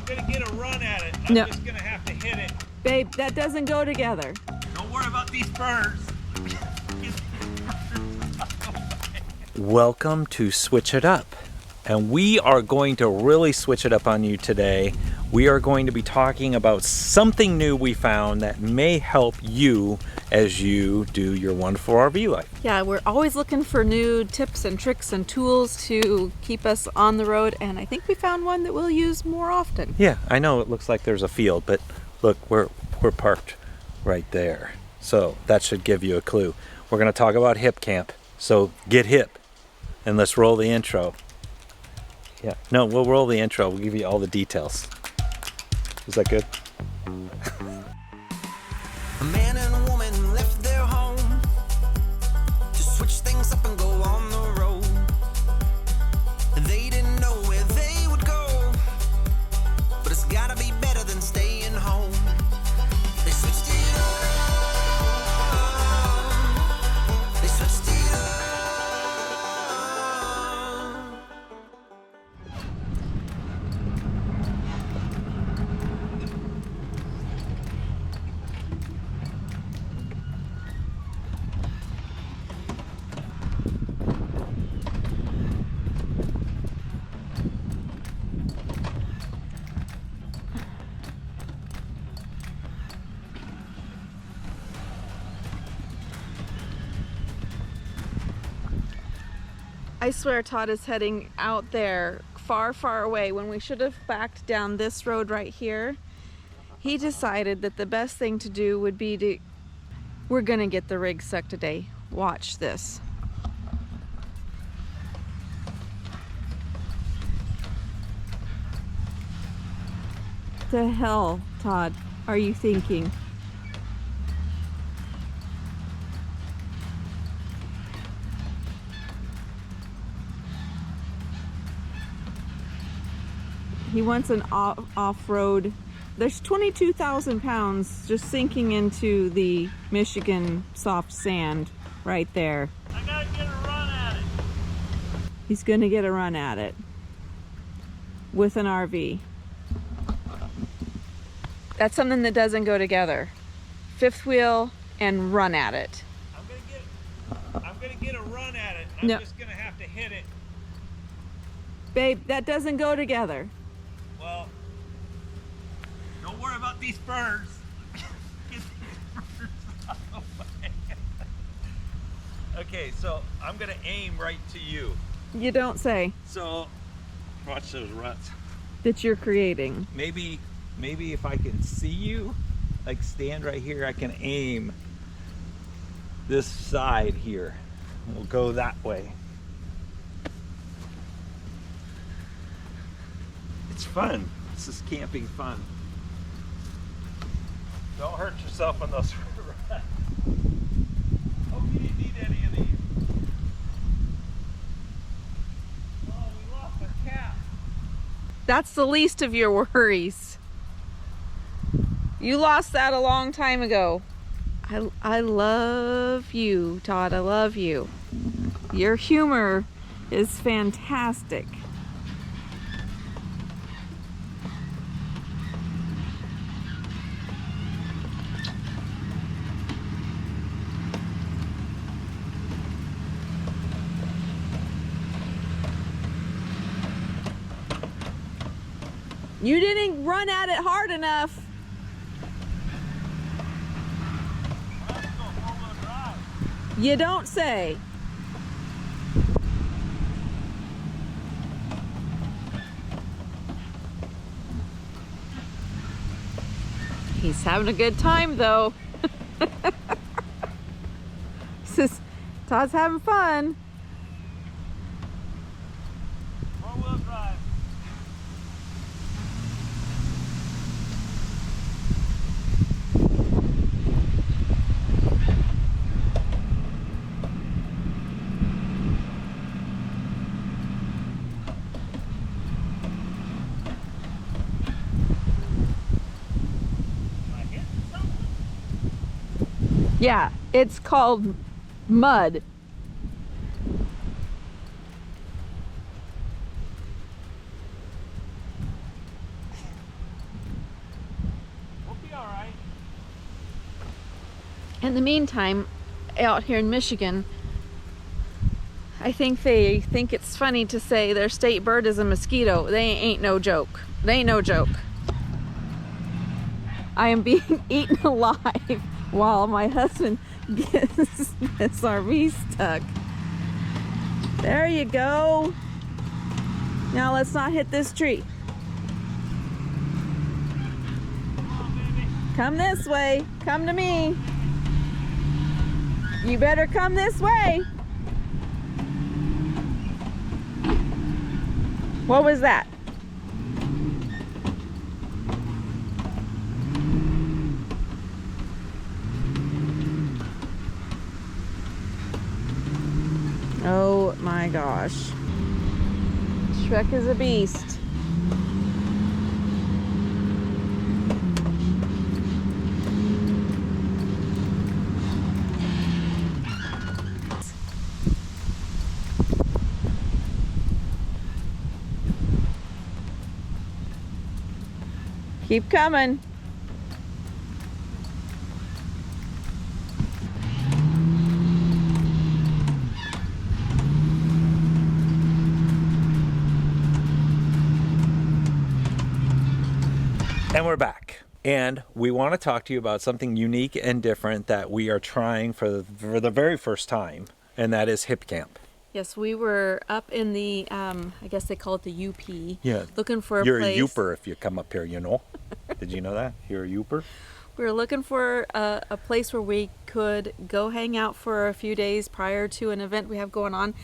gonna get a run at it. I'm just gonna have to hit it. Babe, that doesn't go together. Don't worry about these birds. Welcome to Switch It Up. And we are going to really switch it up on you today. We are going to be talking about something new we found that may help you as you do your wonderful RV life. Yeah, we're always looking for new tips and tricks and tools to keep us on the road, and I think we found one that we'll use more often. Yeah, I know it looks like there's a field, but look, we're parked right there. So that should give you a clue. We're going to talk about Hipcamp. So get hip and let's roll the intro. Yeah, no, we'll roll the intro. We'll give you all the details. Is that good? A man and a woman left their home to switch things up and go on the road. They didn't know where they would go, but it's gotta be better than staying home. They switched it up. They switched it up. I swear Todd is heading out there far, far away when we should have backed down this road right here. He decided that the best thing to do would be to... We're gonna get the rig sucked today. Watch this. The hell, Todd, are you thinking? He wants an off-road. There's 22,000 pounds just sinking into the Michigan soft sand right there. I gotta get a run at it. He's gonna get a run at it with an RV. That's something that doesn't go together. Fifth wheel and run at it. I'm gonna get a run at it. I'm just gonna have to hit it. Babe, that doesn't go together. Well, don't worry about these birds. Get these birds out of the way. Okay, so I'm gonna aim right to you. You don't say. So, watch those ruts. That you're creating. Maybe if I can see you, like stand right here, I can aim this side here. We'll go that way. It's fun. This is camping fun. Don't hurt yourself on those ruts. Hope you didn't need any of these. Oh, we lost a cat. That's the least of your worries. You lost that a long time ago. I love you, Todd. I love you. Your humor is fantastic. You didn't run at it hard enough. You don't say. He's having a good time though. Says Todd's having fun. Four-wheel drive. Yeah, it's called mud. In the meantime, out here in Michigan, I think they think it's funny to say their state bird is a mosquito. They ain't no joke. They ain't no joke. I am being eaten alive while my husband gets this RV stuck. There you go. Now let's not hit this tree. Come this way. Come to me. You better come this way. What was that? Oh my gosh. Shrek is a beast. Keep coming. And we're back. And we want to talk to you about something unique and different that we are trying for the very first time, and that is Hipcamp. Yes, we were up in the, I guess they call it the UP. Yeah. Looking for a You're place. a Youper if you come up here, you know. Did you know that? You're a Youper? We were looking for a place where we could go hang out for a few days prior to an event we have going on,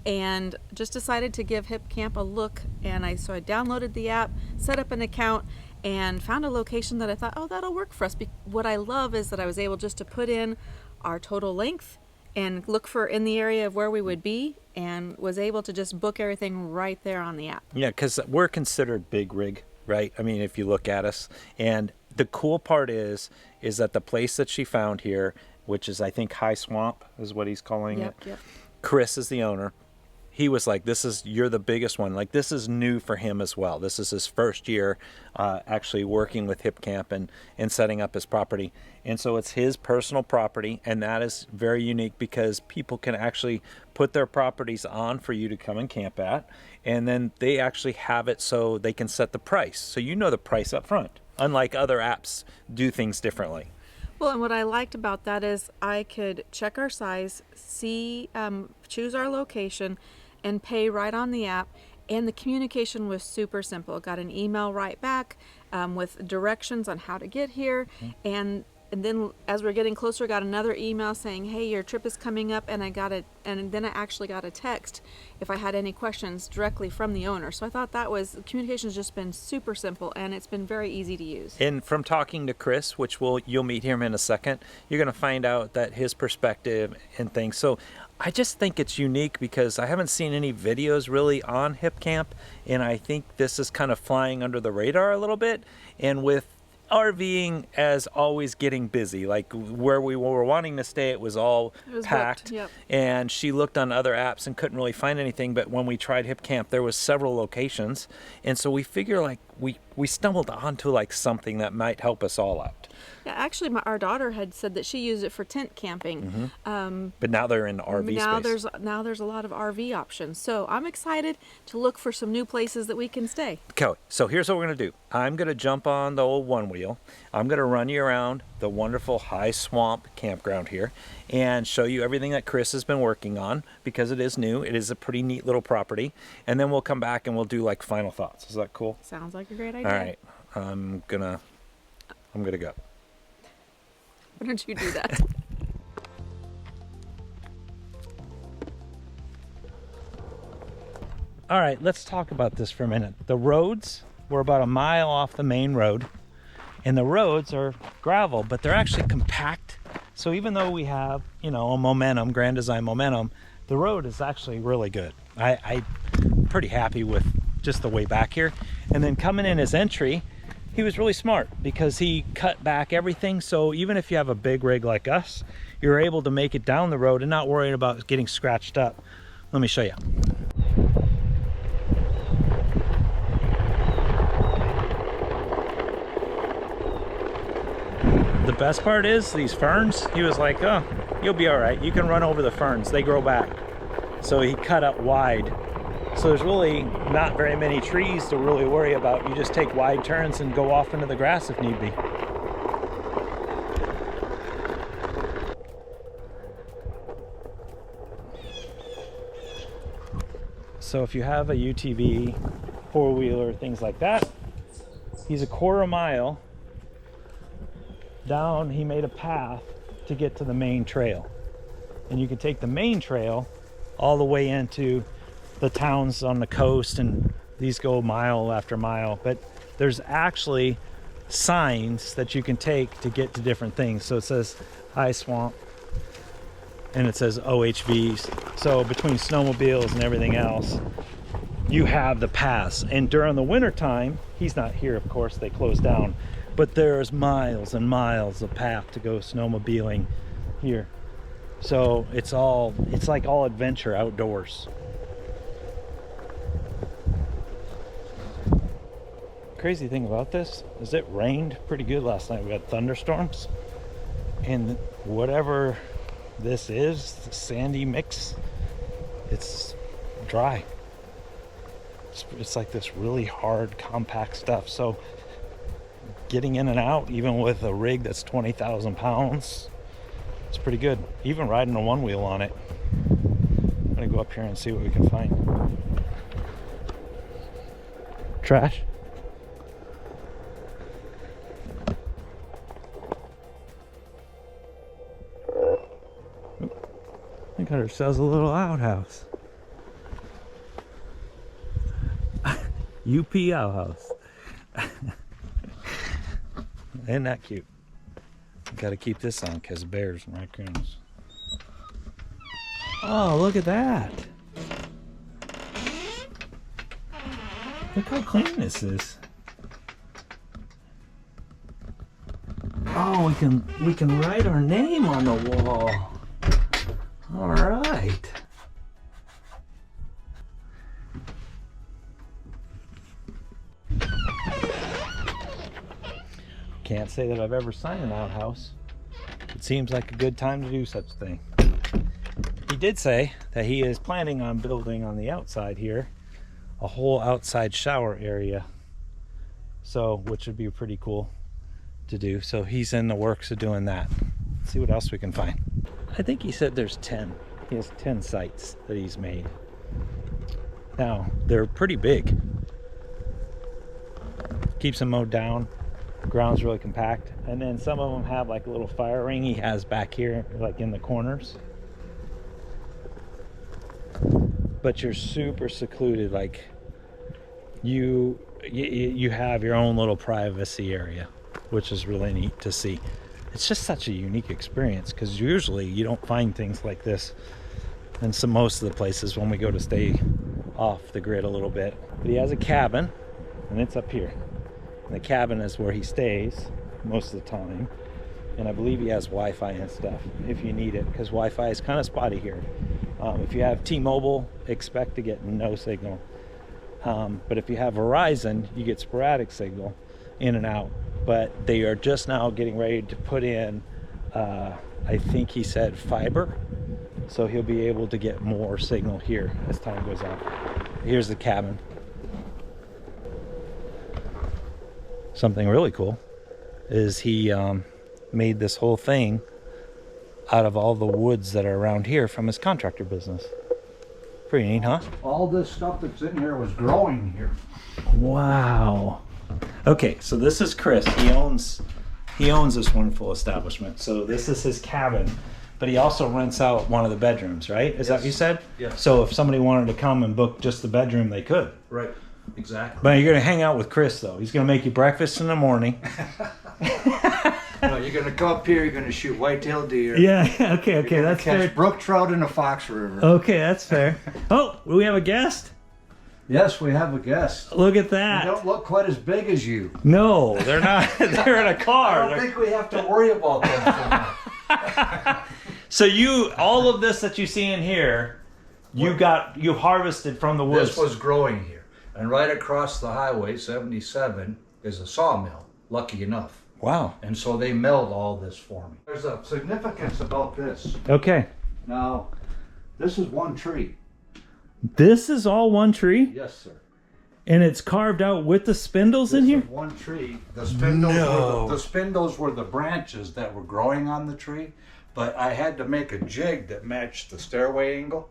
and just decided to give Hipcamp a look. And so I downloaded the app, set up an account, and found a location that I thought, oh, that'll work for us. What I love is that I was able just to put in our total length and look for in the area of where we would be, and was able to just book everything right there on the app. Yeah, because we're considered big rig, right? I mean, if you look at us. And the cool part is that the place that she found here, which is, I think, High Swamp is what he's calling it. Yep. Chris is the owner. He was like, you're the biggest one. Like, this is new for him as well. This is his first year actually working with Hipcamp and setting up his property. And so it's his personal property, and that is very unique because people can actually put their properties on for you to come and camp at, and then they actually have it so they can set the price. So you know the price up front, unlike other apps do things differently. Well, and what I liked about that is I could check our size, choose our location, and pay right on the app. And the communication was super simple. Got an email right back with directions on how to get here. And then as we're getting closer, got another email saying, hey, your trip is coming up. And then I actually got a text if I had any questions directly from the owner. So I thought communication has just been super simple, and it's been very easy to use. And from talking to Chris, which you'll meet him in a second, you're going to find out that his perspective and things. So I just think it's unique because I haven't seen any videos really on Hipcamp, and I think this is kind of flying under the radar a little bit. And with RVing as always getting busy, like where we were wanting to stay, it was all packed. Booked, yep. And she looked on other apps and couldn't really find anything, but when we tried Hipcamp, there was several locations, and so we figure like we stumbled onto like something that might help us all out. Yeah, actually, our daughter had said that she used it for tent camping. But now they're in the RV space. Now there's a lot of RV options. So I'm excited to look for some new places that we can stay. Okay, so here's what we're going to do. I'm going to jump on the old one wheel. I'm going to run you around the wonderful High Swamp campground here and show you everything that Chris has been working on, because it is new. It is a pretty neat little property. And then we'll come back and we'll do like final thoughts. Is that cool? Sounds like a great idea. All right. I'm gonna go. Why don't you do that? All right, let's talk about this for a minute. The roads, we're about a mile off the main road, and the roads are gravel, but they're actually compact. So even though we have, a Grand Design momentum, the road is actually really good. I'm pretty happy with just the way back here. And then coming in his entry, he was really smart because he cut back everything. So even if you have a big rig like us, you're able to make it down the road and not worrying about getting scratched up. Let me show you. the best part is these ferns, he was like, oh, you'll be all right. You can run over the ferns, they grow back. So he cut up wide. So there's really not very many trees to really worry about. You just take wide turns and go off into the grass if need be. So if you have a UTV, four-wheeler, things like that, he's a quarter mile down. He made a path to get to the main trail. And you can take the main trail all the way into the towns on the coast, and these go mile after mile. But there's actually signs that you can take to get to different things. So it says High Swamp and it says OHVs. So between snowmobiles and everything else, you have the paths. And during the winter time, he's not here, of course, they close down, but there's miles and miles of path to go snowmobiling here. So it's like all adventure outdoors. Crazy thing about this is it rained pretty good last night. We had thunderstorms, and whatever this is, the sandy mix, it's dry. It's like this really hard, compact stuff. So getting in and out, even with a rig that's 20,000 pounds, it's pretty good. Even riding a one wheel on it. I'm gonna go up here and see what we can find. Trash. We got ourselves a little outhouse. UP outhouse. Isn't that cute? Got to keep this on because bears and raccoons. Oh, look at that. Look how clean this is. Oh, we can write our name on the wall. All right. Can't say that I've ever signed an outhouse. It seems like a good time to do such a thing. He did say that he is planning on building on the outside here a whole outside shower area, so which would be pretty cool to do. So he's in the works of doing that. Let's see what else we can find. I think he said there's 10. He has 10 sites that he's made. Now they're pretty big. Keeps them mowed down. Ground's really compact, and then some of them have like a little fire ring he has back here, like in the corners. But you're super secluded, like you have your own little privacy area, which is really neat to see. It's just such a unique experience because usually you don't find things like this in most of the places when we go to stay off the grid a little bit. But he has a cabin, and it's up here. And the cabin is where he stays most of the time, and I believe he has Wi-Fi and stuff if you need it, because Wi-Fi is kind of spotty here. If you have T-Mobile, expect to get no signal, but if you have Verizon, you get sporadic signal in and out. But they are just now getting ready to put in I think he said fiber, so he'll be able to get more signal here as time goes on. Here's the cabin. Something really cool is he made this whole thing out of all the woods that are around here from his contractor business. Pretty neat, huh? All this stuff that's in here was growing here. Wow. Okay, so this is Chris. He owns this wonderful establishment. So this is his cabin, but he also rents out one of the bedrooms, right? Is that what you said? Yes. So if somebody wanted to come and book just the bedroom, they could. Right. Exactly. But you're gonna hang out with Chris though. He's gonna make you breakfast in the morning. No, you're gonna come up here. You're gonna shoot white-tailed deer. Yeah. Okay. You're That's catch fair. brook trout in the Fox River. Okay, that's fair. Oh, we have a guest. Yes, we have a guest. Look at They that. don't look quite as big as you. No, they're not. They're in a car. I don't think we have to worry about them so much. So all of this that you see in here, you harvested from the woods. This was growing here. And right across the highway, 77, is a sawmill, lucky enough. Wow. And so they milled all this for me. There's a significance about this. Okay. Now, this is one tree. This is all one tree? Yes, sir. And it's carved out with the spindles in This here? is one tree. The spindles were the branches that were growing on the tree, but I had to make a jig that matched the stairway angle.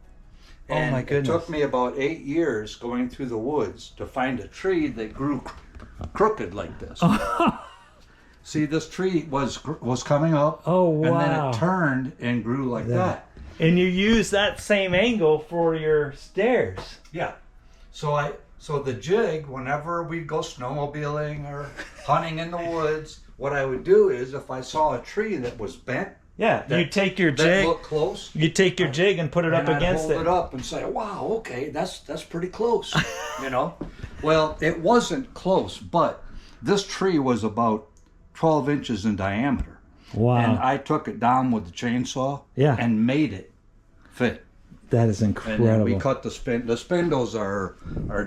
And oh my goodness. It took me about 8 years going through the woods to find a tree that grew crooked like this. See, this tree was coming up. Oh, wow. And then it turned and grew like that. And you use that same angle for your stairs. Yeah. So the jig, whenever we'd go snowmobiling or hunting in the woods, what I would do is if I saw a tree that was bent, Yeah, you take your that jig. looked close, You take your jig and put it up and I'd against hold it. it up and say, "Wow, okay, that's pretty close," you know. Well, it wasn't close, but this tree was about 12 inches in diameter. Wow. And I took it down with the chainsaw. Yeah. And made it fit. That is And incredible. then we cut the spindles are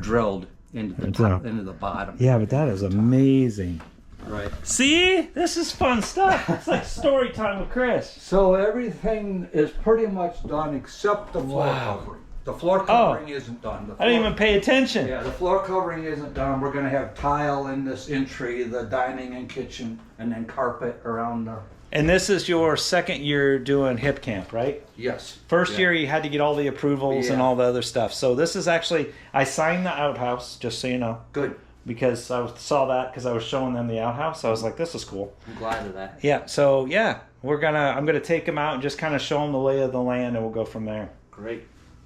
drilled into the top, into the bottom. Yeah, but that is amazing. Right. See? This is fun stuff. It's like story time with Chris. So everything is pretty much done except the floor covering. The floor covering isn't done. I didn't even pay attention. Yeah, the floor covering isn't done. We're going to have tile in this entry, the dining and kitchen, and then carpet around the... And this is your second year doing Hipcamp, right? Yes. First year you had to get all the approvals and Yeah. all the other stuff. So this is actually, I signed the outhouse, just so you know. Good. Because I saw that because I was showing them the outhouse. I was like, this is cool. I'm glad of that. Yeah, so yeah, I'm gonna take them out and just kind of show them the lay of the land, and we'll go from there. Great.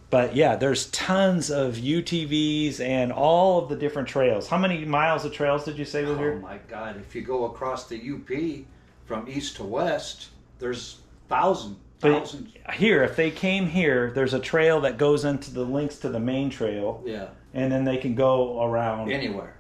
But yeah, there's tons of UTVs and all of the different trails. How many miles of trails did you say was Oh here? my God! If you go across the UP from east to west, there's thousands. But here, if they came here, there's a trail that goes into the links to the main trail. Yeah. And then they can go around Anywhere.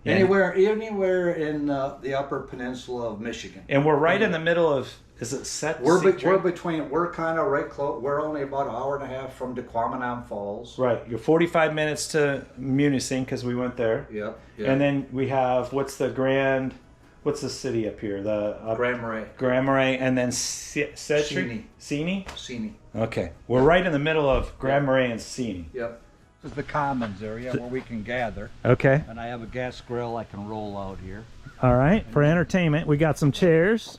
Yeah. Anywhere in the Upper Peninsula of Michigan. And we're right in the middle of, is it set? We're kind of right close. We're only about an hour and a half from 𝗶𝗵𝐵 Falls. Right, you're 45 minutes to Munising because we went there. Yep. And then we have, what's the city up here? The Grand Marais. and then 𝐶𝐵? 𝐶𝐵. Okay, we're right in the middle of Grand Marais and 𝐶𝐵. Yep. This is the commons area where we can gather. Okay. And I have a gas grill I can roll out here. All right, for entertainment, we got some chairs.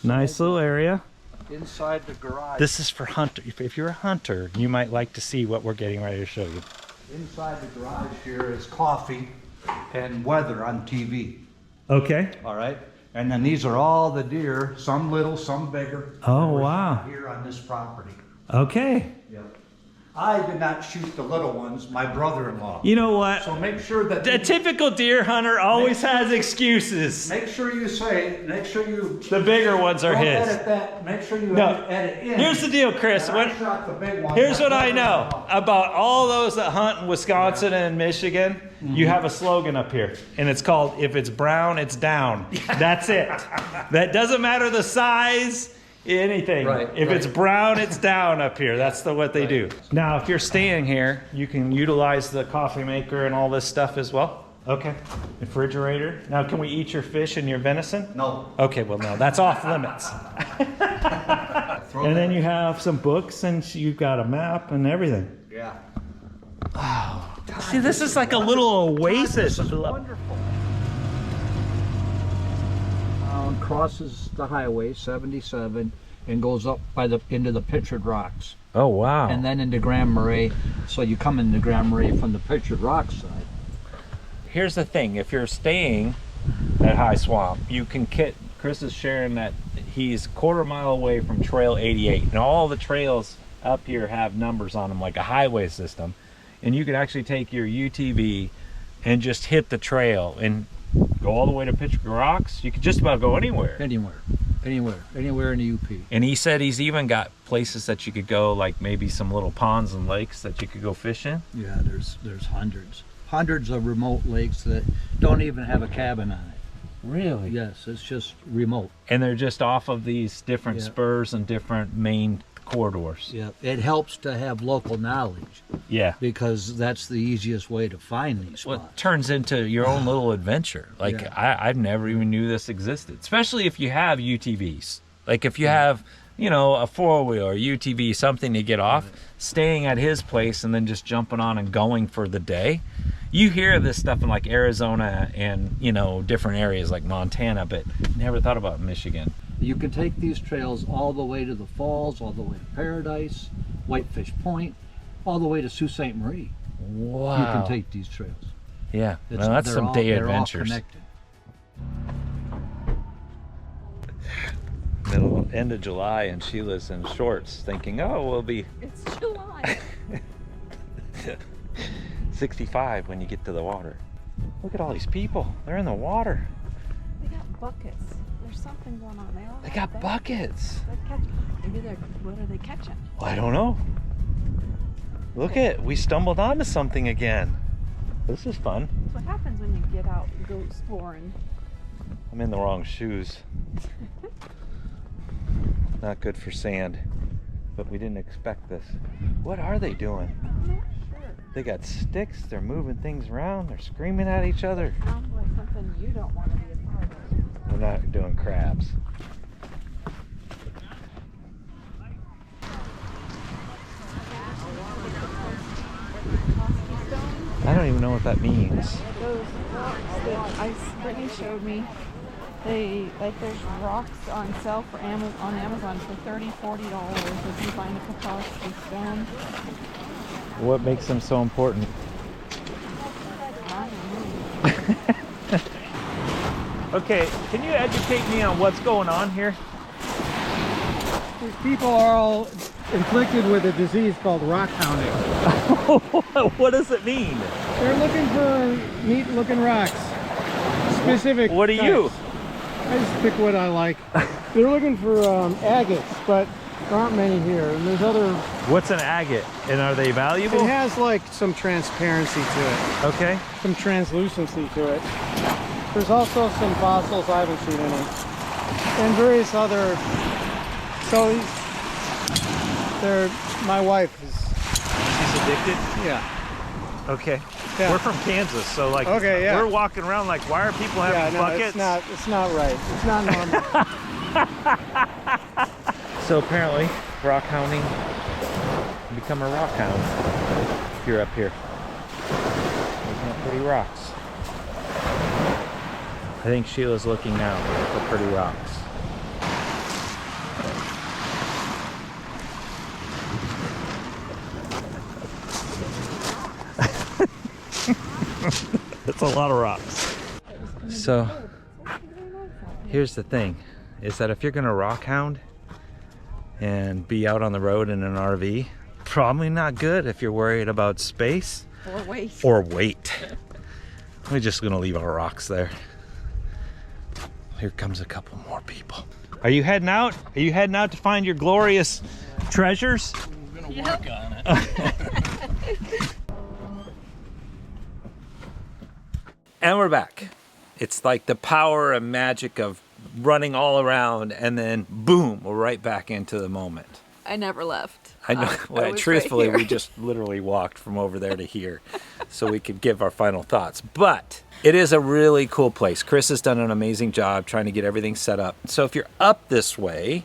Nice little area. Inside the garage. This is for hunter. If you're a hunter, you might like to see what we're getting ready to show you. Inside the garage here is coffee and weather on TV. Okay. All right. And then these are all the deer, some little, some bigger. Oh, that were wow. shot here on this property. Okay. Yep. I did not shoot the little ones, my brother-in-law. You know what? So make sure that A typical deer hunter always has excuses. make sure you The bigger ones are don't his. edit that. Make sure you No. edit in. Here's the deal, Chris. And I shot the big one. Here's My what I know brother-in-law. about all those that hunt in Wisconsin and Michigan. You have a slogan up here, and it's called, if it's brown, it's down. That's it. That doesn't matter the size, anything. Right, If right. it's brown, it's down up here. That's what they do. Now, if you're staying here, you can utilize the coffee maker and all this stuff as well. Okay. Refrigerator. Now, can we eat your fish and your venison? No. Okay, well, no, that's off limits. And then you have some books, and you've got a map and everything. Yeah. See, this is like a little oasis. Wonderful. Crosses the highway 77 and goes up into the Pictured Rocks Oh, wow. and then into Grand Marais. So you come into Grand Marais from the Pictured Rocks side. Here's the thing. If you're staying at High Swamp, you can Chris is sharing that he's a quarter mile away from Trail 88. And all the trails up here have numbers on them, like a highway system. And you can actually take your UTV and just hit the trail and go all the way to Pictured Rocks. You can just about go anywhere. Anywhere in the UP. And he said he's even got places that you could go, like maybe some little ponds and lakes that you could go fish in. Yeah, there's hundreds of remote lakes that don't even have a cabin on it. Really? Yes, it's just remote. And they're just off of these different Yeah. spurs and different main corridors. Yeah, it helps to have local knowledge Yeah. because that's the easiest way to find these Well, spots. it turns into your own little adventure. Like Yeah. I never even knew this existed, especially if you have UTVs. Like if you have, you know, a four-wheel or UTV, something to get off, staying at his place and then just jumping on and going for the day. You hear this stuff in like Arizona and, you know, different areas like Montana, but never thought about Michigan. You can take these trails all the way to the falls, all the way to Paradise, Whitefish Point, all the way to Sault Ste. Marie. Wow. You can take these trails. Yeah, It's- well, that's they're some all- day they're all adventures. connected. End of July and Sheila's in shorts thinking, oh, we'll be It's July. 65 when you get to the water. Look at all these people. They're in the water. They got buckets. There's something going on. They got buckets. Maybe they're, what are they catching? I don't know. Look at, we stumbled onto something again. This is fun. That's what happens when you get out and go exploring. I'm in the wrong shoes. Not good for sand, but we didn't expect this. What are they doing? I'm not sure. They got sticks, they're moving things around, they're screaming at each other. Sounds like something you don't want to be a part of. We're not doing crabs. I don't even know what that means. Those rocks that Brittany showed me, there's rocks on sale for on Amazon for $30-40 if you find a Katoski stone. What makes them so important? I don't know. Okay, can you educate me on what's going on here? These people are all inflicted with a disease called rock hounding. What does it mean? They're looking for neat-looking rocks. Specific. What are you? types. I just pick what I like. They're looking for agates, but there aren't many here. And there's other. What's an agate? And are they valuable? It has like some transparency to it, Okay. some translucency to it. There's also some fossils I haven't seen any, and various other. So they're. My wife is. She's addicted? Yeah. Okay. Yeah. We're from Kansas, so like Okay, yeah. we're walking around like, why are people having Yeah, no, buckets? it's not right. It's not normal. So apparently, rock hounding, you become a rock hound if you're up here. Looking at pretty rocks. I think Sheila's looking now for pretty rocks. That's a lot of rocks. So here's the thing, is that if you're gonna rock hound and be out on the road in an RV, probably not good if you're worried about space Or wait. or weight. We're just gonna leave our rocks there. Here comes a couple more people. Are you heading out? Are you heading out to find your glorious treasures? We're gonna work on it. And we're back. It's like the power and magic of running all around and then boom, we're right back into the moment. I never left. I know. Well, was right truthfully, we here. just literally walked from over there to here so we could give our final thoughts. But it is a really cool place. Chris has done an amazing job trying to get everything set up. So if you're up this way,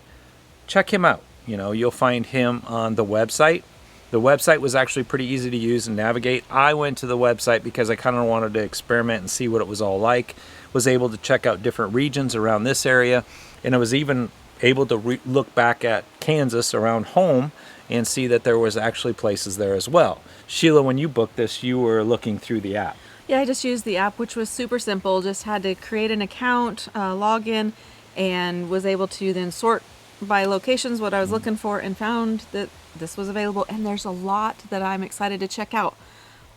check him out. You know, you'll find him on the website. The website was actually pretty easy to use and navigate. I went to the website because I kind of wanted to experiment and see what it was all like. Was able to check out different regions around this area, and I was even able to look back at Kansas around home and see that there was actually places there as well. Sheila, when you booked this, you were looking through the app. Yeah, I just used the app, which was super simple. Just had to create an account, log in, and was able to then sort by locations what I was looking for, and found that this was available. And there's a lot that I'm excited to check out.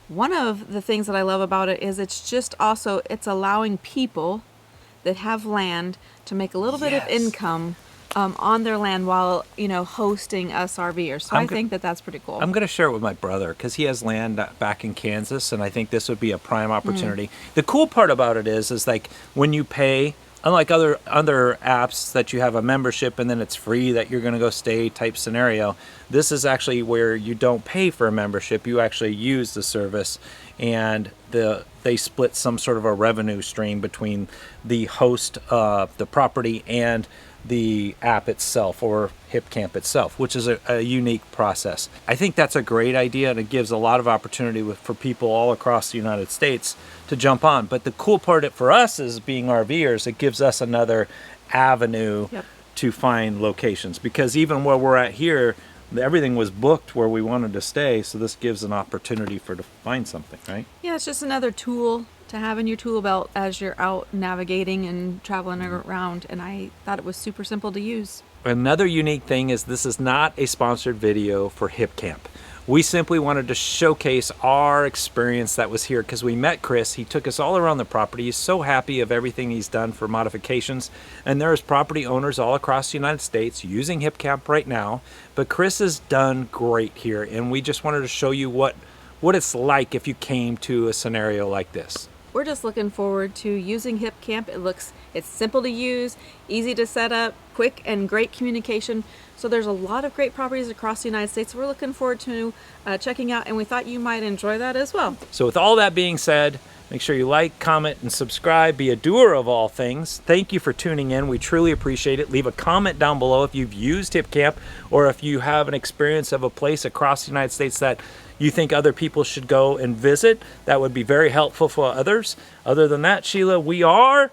One of the things that I love about it is it's just also, it's allowing people that have land to make a little bit of income on their land while, you know, hosting us RVers. So I think that that's pretty cool. I'm going to share it with my brother because he has land back in Kansas, and I think this would be a prime opportunity. The cool part about it is like when you pay Unlike other apps that you have a membership and then it's free that you're going to go stay type scenario, this is actually where you don't pay for a membership. You actually use the service, and they split some sort of a revenue stream between the host of the property and the app itself, or Hipcamp itself, which is a unique process. I think that's a great idea, and it gives a lot of opportunity for people all across the United States to jump on. But the cool part for us as being RVers, it gives us another avenue to find locations, because even where we're at here, everything was booked where we wanted to stay, so this gives an opportunity to find something, right? Yeah, it's just another tool to have in your tool belt as you're out navigating and traveling around, and I thought it was super simple to use. Another unique thing is this is not a sponsored video for Hipcamp. We simply wanted to showcase our experience that was here, because we met Chris. He took us all around the property. He's so happy of everything he's done for modifications, and there's property owners all across the United States using Hipcamp right now, but Chris has done great here, and we just wanted to show you what it's like if you came to a scenario like this. We're just looking forward to using Hipcamp. It's simple to use, easy to set up, quick and great communication. So there's a lot of great properties across the United States we're looking forward to checking out, and we thought you might enjoy that as well. So with all that being said, make sure you like, comment, and subscribe. Be a doer of all things. Thank you for tuning in. We truly appreciate it. Leave a comment down below if you've used Hipcamp, or if you have an experience of a place across the United States that you think other people should go and visit. That would be very helpful for others. Other than that, Sheila, we are